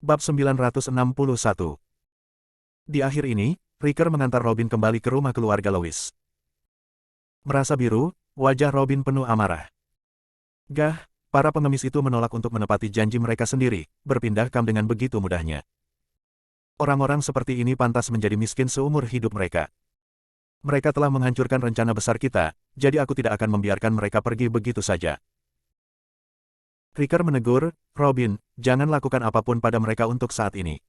Bab 961. Di akhir ini, Riker mengantar Robin kembali ke rumah keluarga Lois. Merasa biru, wajah Robin penuh amarah. Gah, para pengemis itu menolak untuk menepati janji mereka sendiri, berpindah kamp dengan begitu mudahnya. Orang-orang seperti ini pantas menjadi miskin seumur hidup mereka. Mereka telah menghancurkan rencana besar kita, jadi aku tidak akan membiarkan mereka pergi begitu saja. Riker menegur, Robin, jangan lakukan apapun pada mereka untuk saat ini.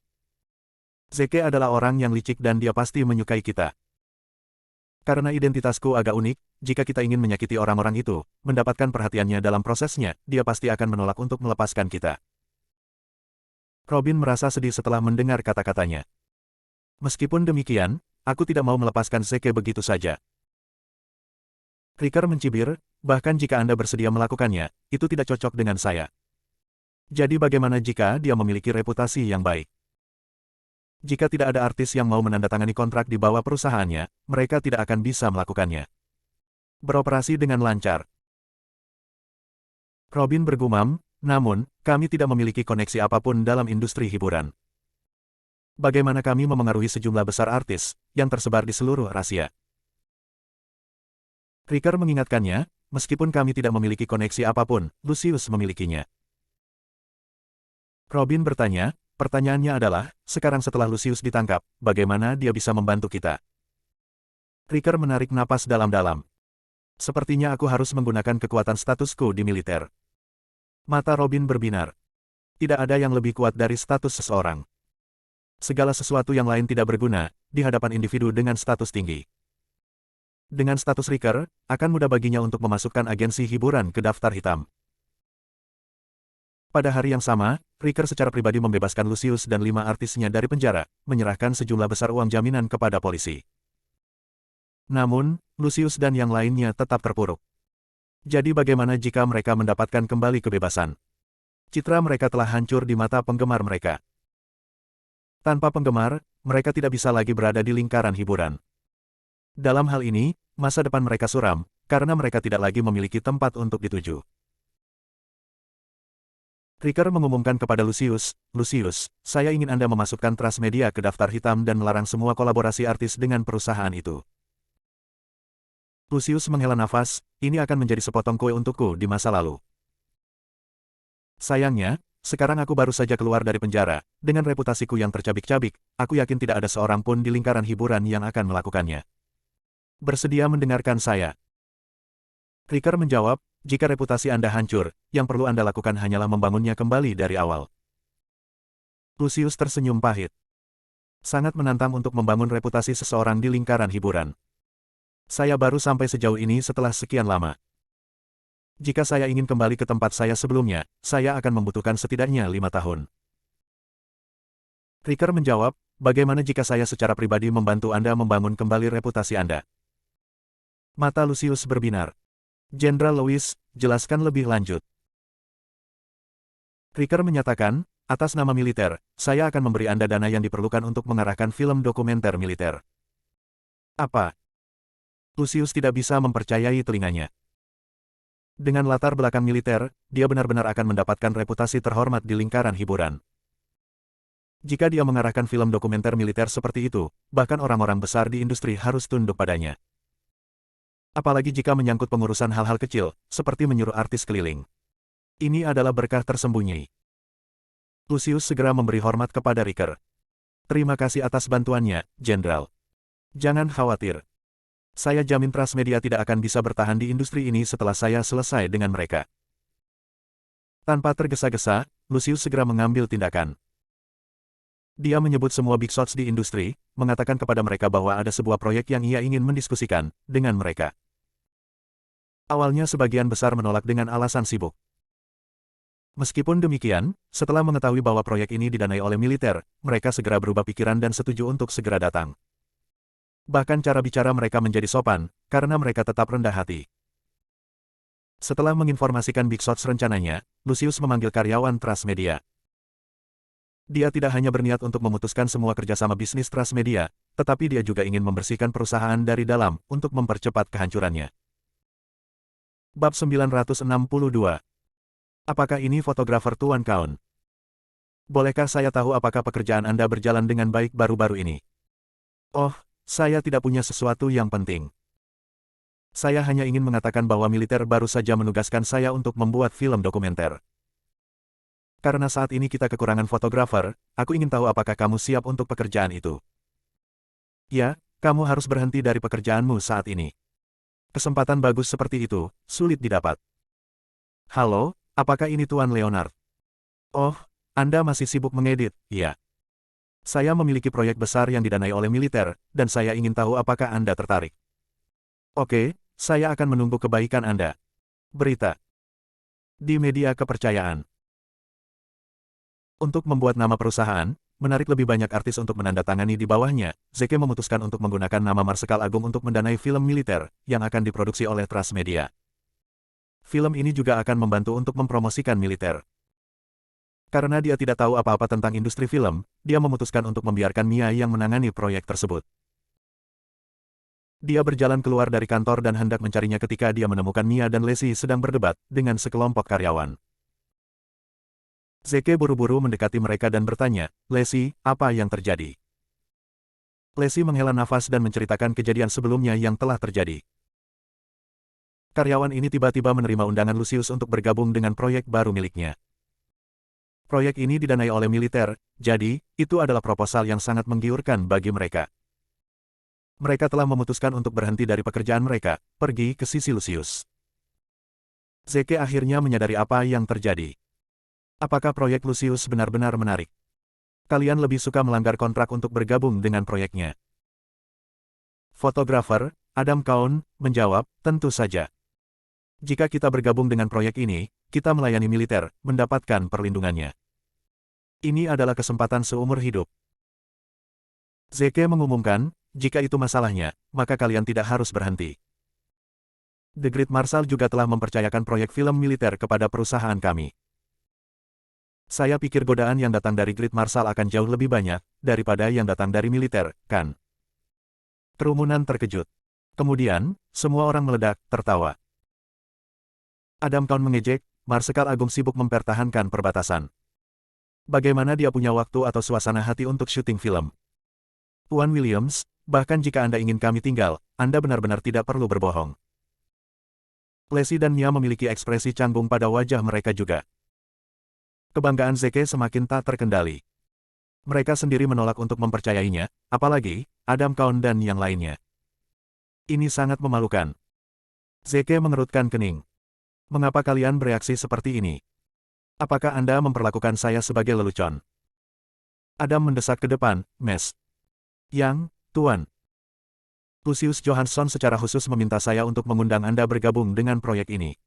Zeke adalah orang yang licik dan dia pasti menyukai kita. Karena identitasku agak unik, jika kita ingin menyakiti orang-orang itu, mendapatkan perhatiannya dalam prosesnya, dia pasti akan menolak untuk melepaskan kita. Robin merasa sedih setelah mendengar kata-katanya. Meskipun demikian, aku tidak mau melepaskan Zeke begitu saja. Riker mencibir, bahkan jika Anda bersedia melakukannya, itu tidak cocok dengan saya. Jadi bagaimana jika dia memiliki reputasi yang baik? Jika tidak ada artis yang mau menandatangani kontrak di bawah perusahaannya, mereka tidak akan bisa melakukannya. Beroperasi dengan lancar. Robin bergumam, namun, kami tidak memiliki koneksi apapun dalam industri hiburan. Bagaimana kami memengaruhi sejumlah besar artis, yang tersebar di seluruh Asia? Riker mengingatkannya, meskipun kami tidak memiliki koneksi apapun, Lucius memilikinya. Robin bertanya, pertanyaannya adalah, sekarang setelah Lucius ditangkap, bagaimana dia bisa membantu kita? Riker menarik napas dalam-dalam. Sepertinya aku harus menggunakan kekuatan statusku di militer. Mata Robin berbinar. Tidak ada yang lebih kuat dari status seseorang. Segala sesuatu yang lain tidak berguna, di hadapan individu dengan status tinggi. Dengan status Riker, akan mudah baginya untuk memasukkan agensi hiburan ke daftar hitam. Pada hari yang sama, Riker secara pribadi membebaskan Lucius dan 5 artisnya dari penjara, menyerahkan sejumlah besar uang jaminan kepada polisi. Namun, Lucius dan yang lainnya tetap terpuruk. Jadi bagaimana jika mereka mendapatkan kembali kebebasan? Citra mereka telah hancur di mata penggemar mereka. Tanpa penggemar, mereka tidak bisa lagi berada di lingkaran hiburan. Dalam hal ini, masa depan mereka suram, karena mereka tidak lagi memiliki tempat untuk dituju. Riker mengumumkan kepada Lucius, Lucius, saya ingin Anda memasukkan Transmedia ke daftar hitam dan melarang semua kolaborasi artis dengan perusahaan itu. Lucius menghela nafas, ini akan menjadi sepotong kue untukku di masa lalu. Sayangnya, sekarang aku baru saja keluar dari penjara, dengan reputasiku yang tercabik-cabik, aku yakin tidak ada seorang pun di lingkaran hiburan yang akan melakukannya. Bersedia mendengarkan saya? Riker menjawab, jika reputasi Anda hancur, yang perlu Anda lakukan hanyalah membangunnya kembali dari awal. Lucius tersenyum pahit. Sangat menantang untuk membangun reputasi seseorang di lingkaran hiburan. Saya baru sampai sejauh ini setelah sekian lama. Jika saya ingin kembali ke tempat saya sebelumnya, saya akan membutuhkan setidaknya 5 tahun. Riker menjawab, bagaimana jika saya secara pribadi membantu Anda membangun kembali reputasi Anda? Mata Lucius berbinar. Jenderal Lois, jelaskan lebih lanjut. Riker menyatakan, atas nama militer, saya akan memberi Anda dana yang diperlukan untuk mengarahkan film dokumenter militer. Apa? Lucius tidak bisa mempercayai telinganya. Dengan latar belakang militer, dia benar-benar akan mendapatkan reputasi terhormat di lingkaran hiburan. Jika dia mengarahkan film dokumenter militer seperti itu, bahkan orang-orang besar di industri harus tunduk padanya. Apalagi jika menyangkut pengurusan hal-hal kecil, seperti menyuruh artis keliling. Ini adalah berkah tersembunyi. Lucius segera memberi hormat kepada Riker. Terima kasih atas bantuannya, Jenderal. Jangan khawatir. Saya jamin Transmedia tidak akan bisa bertahan di industri ini setelah saya selesai dengan mereka. Tanpa tergesa-gesa, Lucius segera mengambil tindakan. Dia menyebut semua big shots di industri, mengatakan kepada mereka bahwa ada sebuah proyek yang ia ingin mendiskusikan dengan mereka. Awalnya sebagian besar menolak dengan alasan sibuk. Meskipun demikian, setelah mengetahui bahwa proyek ini didanai oleh militer, mereka segera berubah pikiran dan setuju untuk segera datang. Bahkan cara bicara mereka menjadi sopan, karena mereka tetap rendah hati. Setelah menginformasikan big shots rencananya, Lucius memanggil karyawan Transmedia. Dia tidak hanya berniat untuk memutuskan semua kerjasama bisnis Transmedia, tetapi dia juga ingin membersihkan perusahaan dari dalam untuk mempercepat kehancurannya. Bab 962. Apakah ini fotografer Tuan Kaun? Bolehkah saya tahu apakah pekerjaan Anda berjalan dengan baik baru-baru ini? Oh, saya tidak punya sesuatu yang penting. Saya hanya ingin mengatakan bahwa militer baru saja menugaskan saya untuk membuat film dokumenter. Karena saat ini kita kekurangan fotografer, aku ingin tahu apakah kamu siap untuk pekerjaan itu. Ya, kamu harus berhenti dari pekerjaanmu saat ini. Kesempatan bagus seperti itu, sulit didapat. Halo, apakah ini Tuan Leonard? Oh, Anda masih sibuk mengedit, ya. Saya memiliki proyek besar yang didanai oleh militer, dan saya ingin tahu apakah Anda tertarik. Oke, saya akan menunggu kebaikan Anda. Berita. Di media kepercayaan. Untuk membuat nama perusahaan, menarik lebih banyak artis untuk menandatangani di bawahnya, Zeke memutuskan untuk menggunakan nama Marsekal Agung untuk mendanai film militer, yang akan diproduksi oleh Transmedia. Film ini juga akan membantu untuk mempromosikan militer. Karena dia tidak tahu apa-apa tentang industri film, dia memutuskan untuk membiarkan Mia yang menangani proyek tersebut. Dia berjalan keluar dari kantor dan hendak mencarinya ketika dia menemukan Mia dan Lacey sedang berdebat dengan sekelompok karyawan. Zeke buru-buru mendekati mereka dan bertanya, "Lacey, apa yang terjadi?" Lacey menghela nafas dan menceritakan kejadian sebelumnya yang telah terjadi. Karyawan ini tiba-tiba menerima undangan Lucius untuk bergabung dengan proyek baru miliknya. Proyek ini didanai oleh militer, jadi, itu adalah proposal yang sangat menggiurkan bagi mereka. Mereka telah memutuskan untuk berhenti dari pekerjaan mereka, pergi ke sisi Lucius. Zeke akhirnya menyadari apa yang terjadi. Apakah proyek Lucius benar-benar menarik? Kalian lebih suka melanggar kontrak untuk bergabung dengan proyeknya? Fotografer, Adam Cohn, menjawab, tentu saja. Jika kita bergabung dengan proyek ini, kita melayani militer, mendapatkan perlindungannya. Ini adalah kesempatan seumur hidup. Zeke mengumumkan, jika itu masalahnya, maka kalian tidak harus berhenti. The Great Marshal juga telah mempercayakan proyek film militer kepada perusahaan kami. Saya pikir godaan yang datang dari Great Marshal akan jauh lebih banyak, daripada yang datang dari militer, kan? Kerumunan terkejut. Kemudian, semua orang meledak, tertawa. Adam Cohn mengejek, Marsekal Agung sibuk mempertahankan perbatasan. Bagaimana dia punya waktu atau suasana hati untuk syuting film? Tuan Williams, bahkan jika Anda ingin kami tinggal, Anda benar-benar tidak perlu berbohong. Lacey dan Mia memiliki ekspresi canggung pada wajah mereka juga. Kebanggaan Zeke semakin tak terkendali. Mereka sendiri menolak untuk mempercayainya, apalagi Adam Cohn dan yang lainnya. Ini sangat memalukan. Zeke mengerutkan kening. Mengapa kalian bereaksi seperti ini? Apakah Anda memperlakukan saya sebagai lelucon? Adam mendesak ke depan, Mes. Yang, Tuan. Lucius Johansson secara khusus meminta saya untuk mengundang Anda bergabung dengan proyek ini.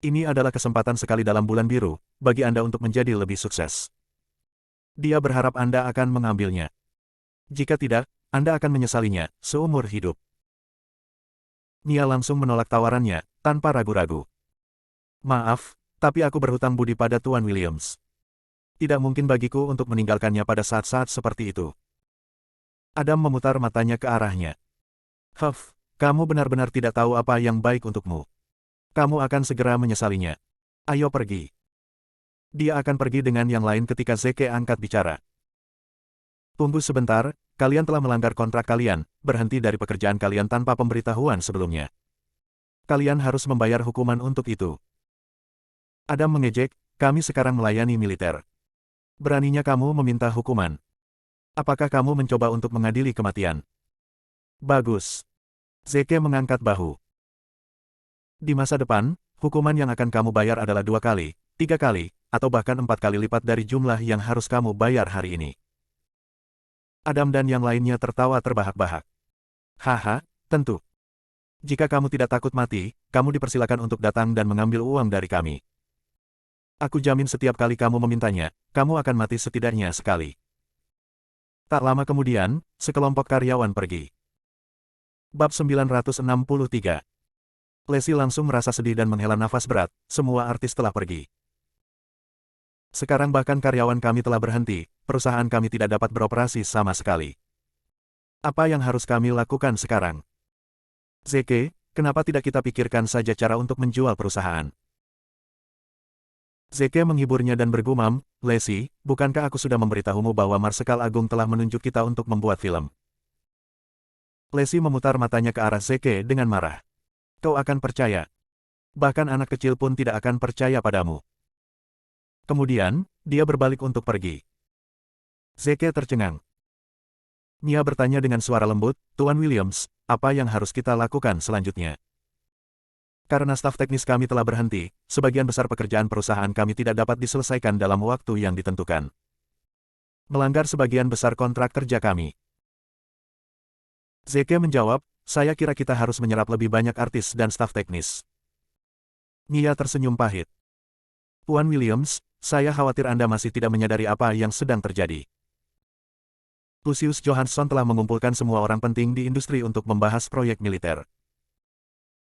Ini adalah kesempatan sekali dalam bulan biru, bagi Anda untuk menjadi lebih sukses. Dia berharap Anda akan mengambilnya. Jika tidak, Anda akan menyesalinya, seumur hidup. Mia langsung menolak tawarannya, tanpa ragu-ragu. Maaf, tapi aku berhutang budi pada Tuan Williams. Tidak mungkin bagiku untuk meninggalkannya pada saat-saat seperti itu. Adam memutar matanya ke arahnya. Huff, kamu benar-benar tidak tahu apa yang baik untukmu. Kamu akan segera menyesalinya. Ayo pergi. Dia akan pergi dengan yang lain ketika Zeke angkat bicara. Tunggu sebentar, kalian telah melanggar kontrak kalian, berhenti dari pekerjaan kalian tanpa pemberitahuan sebelumnya. Kalian harus membayar hukuman untuk itu. Adam mengejek, kami sekarang melayani militer. Beraninya kamu meminta hukuman. Apakah kamu mencoba untuk mengadili kematian? Bagus. Zeke mengangkat bahu. Di masa depan, hukuman yang akan kamu bayar adalah 2 kali, 3 kali, atau bahkan 4 kali lipat dari jumlah yang harus kamu bayar hari ini. Adam dan yang lainnya tertawa terbahak-bahak. Haha, tentu. Jika kamu tidak takut mati, kamu dipersilakan untuk datang dan mengambil uang dari kami. Aku jamin setiap kali kamu memintanya, kamu akan mati setidaknya sekali. Tak lama kemudian, sekelompok karyawan pergi. Bab 963. Lacey langsung merasa sedih dan menghela nafas berat, semua artis telah pergi. Sekarang bahkan karyawan kami telah berhenti, perusahaan kami tidak dapat beroperasi sama sekali. Apa yang harus kami lakukan sekarang? Zeke, kenapa tidak kita pikirkan saja cara untuk menjual perusahaan? Zeke menghiburnya dan bergumam, Lacey, bukankah aku sudah memberitahumu bahwa Marsekal Agung telah menunjuk kita untuk membuat film? Lacey memutar matanya ke arah Zeke dengan marah. Kau akan percaya. Bahkan anak kecil pun tidak akan percaya padamu. Kemudian, dia berbalik untuk pergi. Zeke tercengang. Mia bertanya dengan suara lembut, Tuan Williams, apa yang harus kita lakukan selanjutnya? Karena staf teknis kami telah berhenti, sebagian besar pekerjaan perusahaan kami tidak dapat diselesaikan dalam waktu yang ditentukan. Melanggar sebagian besar kontrak kerja kami. Zeke menjawab, saya kira kita harus menyerap lebih banyak artis dan staf teknis. Mia tersenyum pahit. Tuan Williams, saya khawatir Anda masih tidak menyadari apa yang sedang terjadi. Lucius Johansson telah mengumpulkan semua orang penting di industri untuk membahas proyek militer.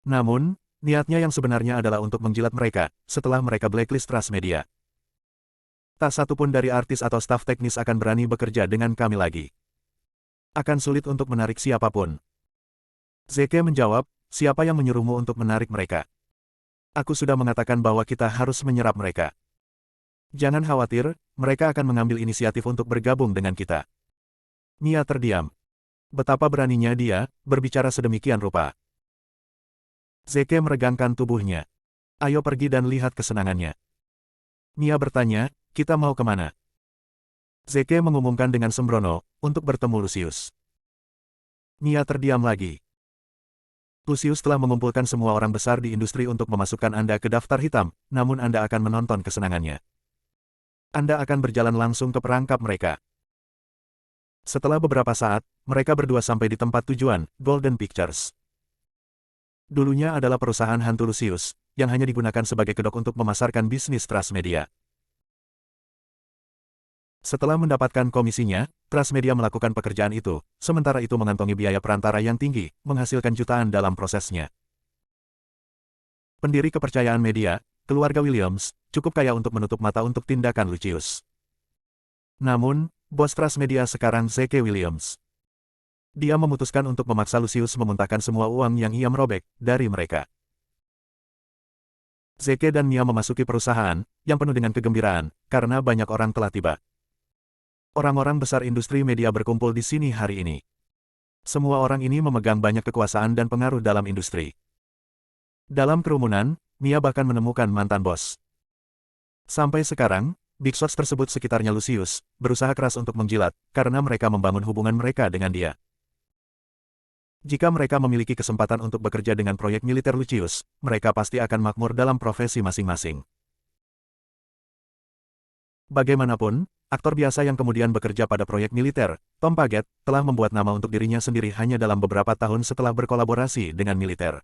Namun, niatnya yang sebenarnya adalah untuk menjilat mereka, setelah mereka blacklist Transmedia. Tak satu pun dari artis atau staf teknis akan berani bekerja dengan kami lagi. Akan sulit untuk menarik siapapun. Zeke menjawab, siapa yang menyuruhmu untuk menarik mereka? Aku sudah mengatakan bahwa kita harus menyerap mereka. Jangan khawatir, mereka akan mengambil inisiatif untuk bergabung dengan kita. Mia terdiam. Betapa beraninya dia, berbicara sedemikian rupa. Zeke meregangkan tubuhnya. Ayo pergi dan lihat kesenangannya. Mia bertanya, kita mau kemana? Zeke mengumumkan dengan sembrono, untuk bertemu Lucius. Mia terdiam lagi. Lucius telah mengumpulkan semua orang besar di industri untuk memasukkan Anda ke daftar hitam, namun Anda akan menonton kesenangannya. Anda akan berjalan langsung ke perangkap mereka. Setelah beberapa saat, mereka berdua sampai di tempat tujuan, Golden Pictures. Dulunya adalah perusahaan hantu Lucius, yang hanya digunakan sebagai kedok untuk memasarkan bisnis Transmedia. Setelah mendapatkan komisinya, Transmedia melakukan pekerjaan itu, sementara itu mengantongi biaya perantara yang tinggi, menghasilkan jutaan dalam prosesnya. Pendiri kepercayaan media, keluarga Williams, cukup kaya untuk menutup mata untuk tindakan Lucius. Namun, bos Transmedia sekarang Zeke Williams. Dia memutuskan untuk memaksa Lucius memuntahkan semua uang yang ia merobek dari mereka. Zeke dan Mia memasuki perusahaan, yang penuh dengan kegembiraan, karena banyak orang telah tiba. Orang-orang besar industri media berkumpul di sini hari ini. Semua orang ini memegang banyak kekuasaan dan pengaruh dalam industri. Dalam kerumunan, Mia bahkan menemukan mantan bos. Sampai sekarang, Big Shots tersebut sekitarnya Lucius, berusaha keras untuk menjilat, karena mereka membangun hubungan mereka dengan dia. Jika mereka memiliki kesempatan untuk bekerja dengan proyek militer Lucius, mereka pasti akan makmur dalam profesi masing-masing. Bagaimanapun, aktor biasa yang kemudian bekerja pada proyek militer, Tom Paget, telah membuat nama untuk dirinya sendiri hanya dalam beberapa tahun setelah berkolaborasi dengan militer.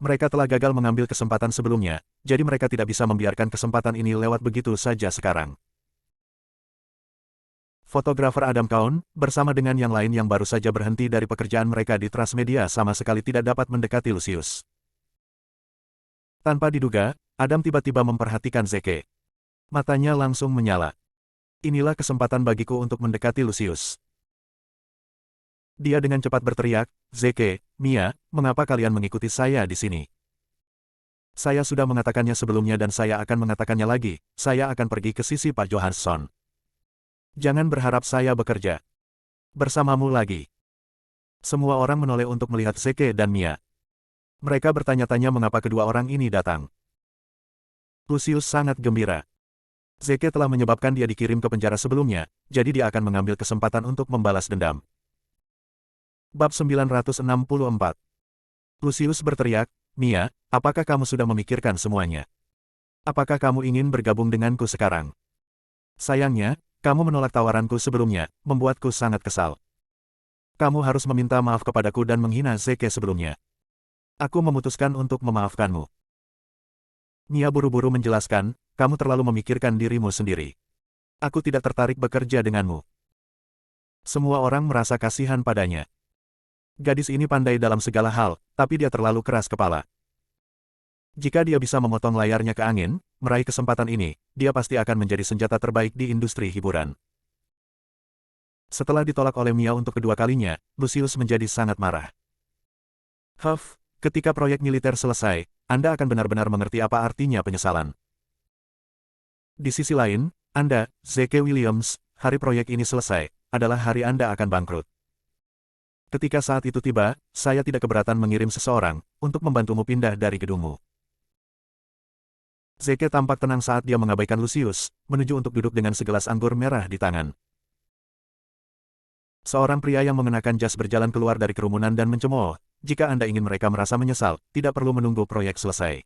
Mereka telah gagal mengambil kesempatan sebelumnya, jadi mereka tidak bisa membiarkan kesempatan ini lewat begitu saja sekarang. Fotografer Adam Cohn, bersama dengan yang lain yang baru saja berhenti dari pekerjaan mereka di Transmedia sama sekali tidak dapat mendekati Lucius. Tanpa diduga, Adam tiba-tiba memperhatikan Zeke. Matanya langsung menyala. Inilah kesempatan bagiku untuk mendekati Lucius. Dia dengan cepat berteriak, Zeke, Mia, mengapa kalian mengikuti saya di sini? Saya sudah mengatakannya sebelumnya dan saya akan mengatakannya lagi, saya akan pergi ke sisi Pak Johansson. Jangan berharap saya bekerja bersamamu lagi. Semua orang menoleh untuk melihat Zeke dan Mia. Mereka bertanya-tanya mengapa kedua orang ini datang. Lucius sangat gembira. Zeke telah menyebabkan dia dikirim ke penjara sebelumnya, jadi dia akan mengambil kesempatan untuk membalas dendam. Bab 964. Lucius berteriak, Mia, apakah kamu sudah memikirkan semuanya? Apakah kamu ingin bergabung denganku sekarang? Sayangnya, kamu menolak tawaranku sebelumnya, membuatku sangat kesal. Kamu harus meminta maaf kepadaku dan menghina Zeke sebelumnya. Aku memutuskan untuk memaafkanmu. Mia buru-buru menjelaskan, kamu terlalu memikirkan dirimu sendiri. Aku tidak tertarik bekerja denganmu. Semua orang merasa kasihan padanya. Gadis ini pandai dalam segala hal, tapi dia terlalu keras kepala. Jika dia bisa memotong layarnya ke angin, meraih kesempatan ini, dia pasti akan menjadi senjata terbaik di industri hiburan. Setelah ditolak oleh Mia untuk kedua kalinya, Lucius menjadi sangat marah. Ketika proyek militer selesai, Anda akan benar-benar mengerti apa artinya penyesalan. Di sisi lain, Anda, Z.K. Williams, hari proyek ini selesai, adalah hari Anda akan bangkrut. Ketika saat itu tiba, saya tidak keberatan mengirim seseorang untuk membantumu pindah dari gedungmu. Z.K. tampak tenang saat dia mengabaikan Lucius, menuju untuk duduk dengan segelas anggur merah di tangan. Seorang pria yang mengenakan jas berjalan keluar dari kerumunan dan mencemooh. Jika Anda ingin mereka merasa menyesal, tidak perlu menunggu proyek selesai.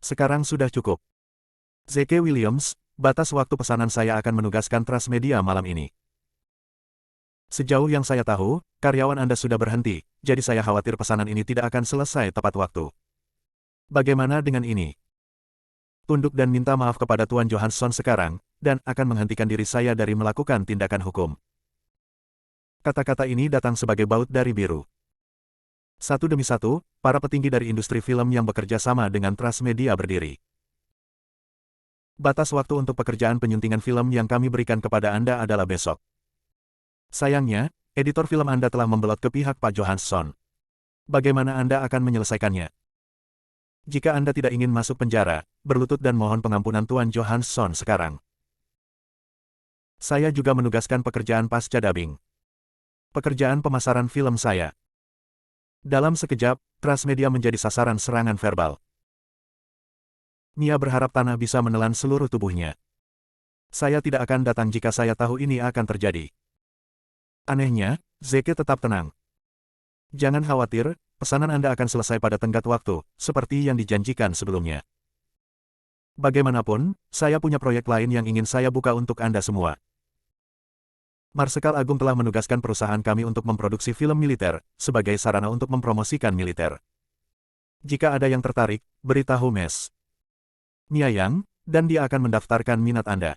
Sekarang sudah cukup. Z.K. Williams, batas waktu pesanan saya akan menugaskan Transmedia malam ini. Sejauh yang saya tahu, karyawan Anda sudah berhenti, jadi saya khawatir pesanan ini tidak akan selesai tepat waktu. Bagaimana dengan ini? Tunduk dan minta maaf kepada Tuan Johansson sekarang, dan akan menghentikan diri saya dari melakukan tindakan hukum. Kata-kata ini datang sebagai baut dari biru. Satu demi satu, para petinggi dari industri film yang bekerja sama dengan Transmedia berdiri. Batas waktu untuk pekerjaan penyuntingan film yang kami berikan kepada Anda adalah besok. Sayangnya, editor film Anda telah membelot ke pihak Pak Johansson. Bagaimana Anda akan menyelesaikannya? Jika Anda tidak ingin masuk penjara, berlutut dan mohon pengampunan Tuan Johansson sekarang. Saya juga menugaskan pekerjaan pasca dubbing. Pekerjaan pemasaran film saya. Dalam sekejap, Transmedia menjadi sasaran serangan verbal. Mia berharap tanah bisa menelan seluruh tubuhnya. Saya tidak akan datang jika saya tahu ini akan terjadi. Anehnya, Z.K. tetap tenang. Jangan khawatir, pesanan Anda akan selesai pada tenggat waktu, seperti yang dijanjikan sebelumnya. Bagaimanapun, saya punya proyek lain yang ingin saya buka untuk Anda semua. Marsekal Agung telah menugaskan perusahaan kami untuk memproduksi film militer, sebagai sarana untuk mempromosikan militer. Jika ada yang tertarik, beritahu Mes. Mia Yang, dan dia akan mendaftarkan minat Anda.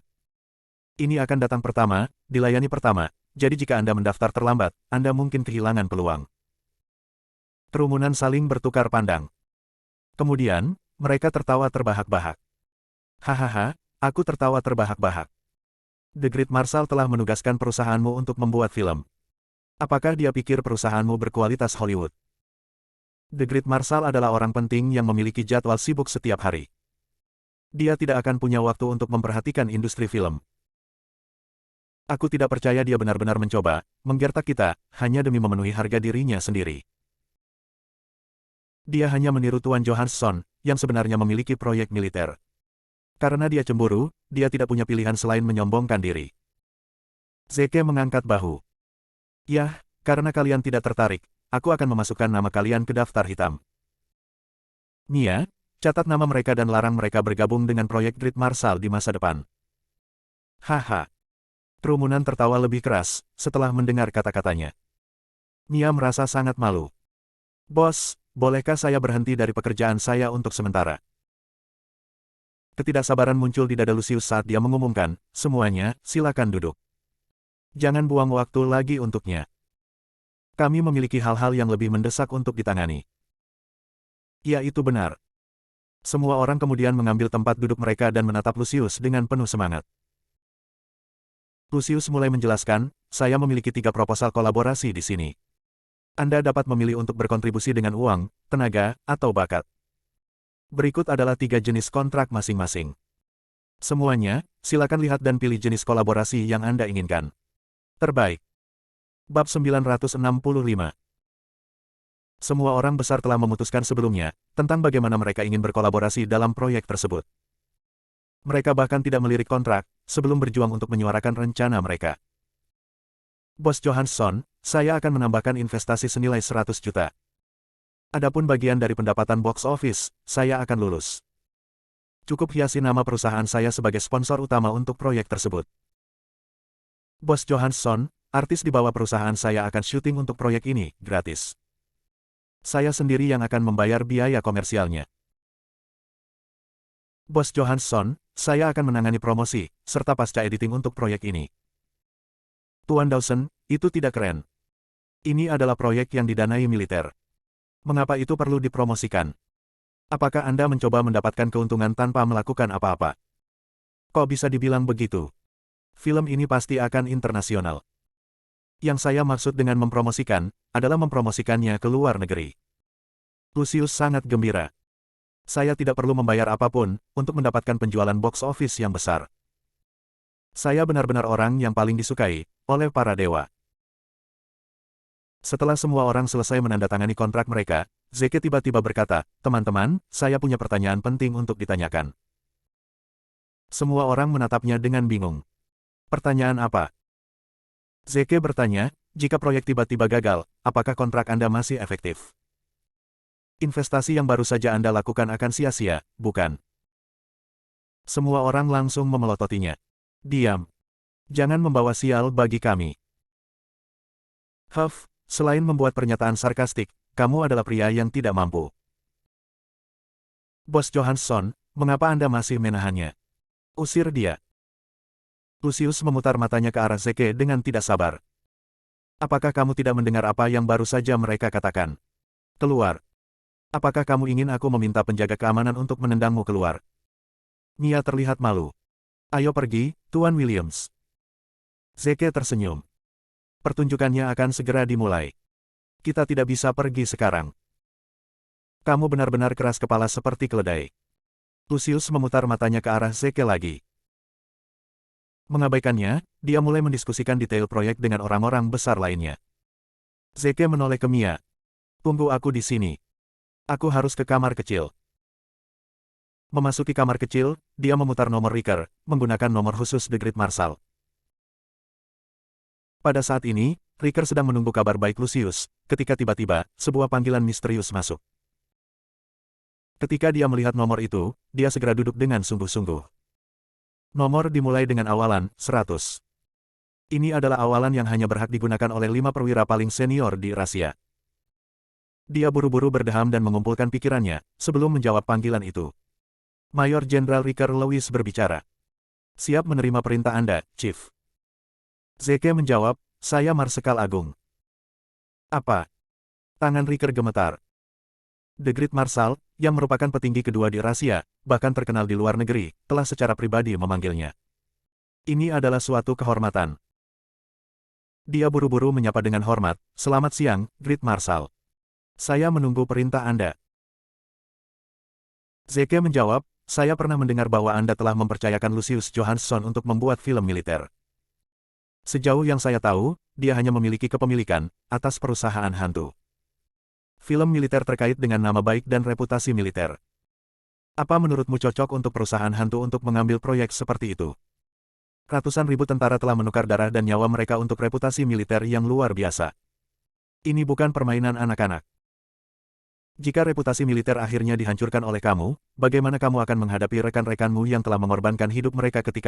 Ini akan datang pertama, dilayani pertama, jadi jika Anda mendaftar terlambat, Anda mungkin kehilangan peluang. Kerumunan saling bertukar pandang. Kemudian, mereka tertawa terbahak-bahak. Hahaha, aku tertawa terbahak-bahak. The Great Marshal telah menugaskan perusahaanmu untuk membuat film. Apakah dia pikir perusahaanmu berkualitas Hollywood? The Great Marshal adalah orang penting yang memiliki jadwal sibuk setiap hari. Dia tidak akan punya waktu untuk memperhatikan industri film. Aku tidak percaya dia benar-benar mencoba menggertak kita, hanya demi memenuhi harga dirinya sendiri. Dia hanya meniru Tuan Johansson, yang sebenarnya memiliki proyek militer. Karena dia cemburu, dia tidak punya pilihan selain menyombongkan diri. Z.K. mengangkat bahu. Yah, karena kalian tidak tertarik, aku akan memasukkan nama kalian ke daftar hitam. Mia, catat nama mereka dan larang mereka bergabung dengan proyek Great Marshal di masa depan. Haha. Kerumunan tertawa lebih keras setelah mendengar kata-katanya. Mia merasa sangat malu. Bos, bolehkah saya berhenti dari pekerjaan saya untuk sementara? Ketidaksabaran muncul di dada Lucius saat dia mengumumkan, semuanya, silakan duduk. Jangan buang waktu lagi untuknya. Kami memiliki hal-hal yang lebih mendesak untuk ditangani. Ya, itu benar. Semua orang kemudian mengambil tempat duduk mereka dan menatap Lucius dengan penuh semangat. Lucius mulai menjelaskan, saya memiliki 3 proposal kolaborasi di sini. Anda dapat memilih untuk berkontribusi dengan uang, tenaga, atau bakat. Berikut adalah 3 jenis kontrak masing-masing. Semuanya, silakan lihat dan pilih jenis kolaborasi yang Anda inginkan. Terbaik. Bab 965. Semua orang besar telah memutuskan sebelumnya, tentang bagaimana mereka ingin berkolaborasi dalam proyek tersebut. Mereka bahkan tidak melirik kontrak, sebelum berjuang untuk menyuarakan rencana mereka. Bos Johansson, saya akan menambahkan investasi senilai 100 juta. Adapun bagian dari pendapatan box office, saya akan lulus. Cukup hiasi nama perusahaan saya sebagai sponsor utama untuk proyek tersebut. Bos Johansson, artis di bawah perusahaan saya akan syuting untuk proyek ini, gratis. Saya sendiri yang akan membayar biaya komersialnya. Bos Johansson, saya akan menangani promosi, serta pasca editing untuk proyek ini. Tuan Dawson, itu tidak keren. Ini adalah proyek yang didanai militer. Mengapa itu perlu dipromosikan? Apakah Anda mencoba mendapatkan keuntungan tanpa melakukan apa-apa? Kok bisa dibilang begitu? Film ini pasti akan internasional. Yang saya maksud dengan mempromosikan, adalah mempromosikannya ke luar negeri. Lucius sangat gembira. Saya tidak perlu membayar apapun untuk mendapatkan penjualan box office yang besar. Saya benar-benar orang yang paling disukai oleh para dewa. Setelah semua orang selesai menandatangani kontrak mereka, Zeke tiba-tiba berkata, "Teman-teman, saya punya pertanyaan penting untuk ditanyakan." Semua orang menatapnya dengan bingung. Pertanyaan apa? Zeke bertanya, jika proyek tiba-tiba gagal, apakah kontrak Anda masih efektif? Investasi yang baru saja Anda lakukan akan sia-sia, bukan? Semua orang langsung memelototinya. Diam. Jangan membawa sial bagi kami. Huff, selain membuat pernyataan sarkastik, kamu adalah pria yang tidak mampu. Bos Johansson, mengapa Anda masih menahannya? Usir dia. Lucius memutar matanya ke arah Zeke dengan tidak sabar. Apakah kamu tidak mendengar apa yang baru saja mereka katakan? Keluar. Apakah kamu ingin aku meminta penjaga keamanan untuk menendangmu keluar? Mia terlihat malu. Ayo pergi, Tuan Williams. Zeke tersenyum. Pertunjukannya akan segera dimulai. Kita tidak bisa pergi sekarang. Kamu benar-benar keras kepala seperti keledai. Lucius memutar matanya ke arah Zeke lagi. Mengabaikannya, dia mulai mendiskusikan detail proyek dengan orang-orang besar lainnya. Zeke menoleh ke Mia. Tunggu aku di sini. Aku harus ke kamar kecil. Memasuki kamar kecil, dia memutar nomor Riker, menggunakan nomor khusus The Great Marshal. Pada saat ini, Riker sedang menunggu kabar baik Lucius, ketika tiba-tiba, sebuah panggilan misterius masuk. Ketika dia melihat nomor itu, dia segera duduk dengan sungguh-sungguh. Nomor dimulai dengan awalan, 100. Ini adalah awalan yang hanya berhak digunakan oleh 5 perwira paling senior di Rahasia. Dia buru-buru berdeham dan mengumpulkan pikirannya, sebelum menjawab panggilan itu. Mayor Jenderal Riker Lewis berbicara. Siap menerima perintah Anda, Chief. Zeke menjawab, saya Marsekal Agung. Apa? Tangan Riker gemetar. The Great Marshal, yang merupakan petinggi kedua di Rahasia, bahkan terkenal di luar negeri, telah secara pribadi memanggilnya. Ini adalah suatu kehormatan. Dia buru-buru menyapa dengan hormat, selamat siang, Great Marshal. Saya menunggu perintah Anda. Zeke menjawab, saya pernah mendengar bahwa Anda telah mempercayakan Lucius Johansson untuk membuat film militer. Sejauh yang saya tahu, dia hanya memiliki kepemilikan atas perusahaan hantu. Film militer terkait dengan nama baik dan reputasi militer. Apa menurutmu cocok untuk perusahaan hantu untuk mengambil proyek seperti itu? Ratusan ribu tentara telah menukar darah dan nyawa mereka untuk reputasi militer yang luar biasa. Ini bukan permainan anak-anak. Jika reputasi militer akhirnya dihancurkan oleh kamu, bagaimana kamu akan menghadapi rekan-rekanmu yang telah mengorbankan hidup mereka ketika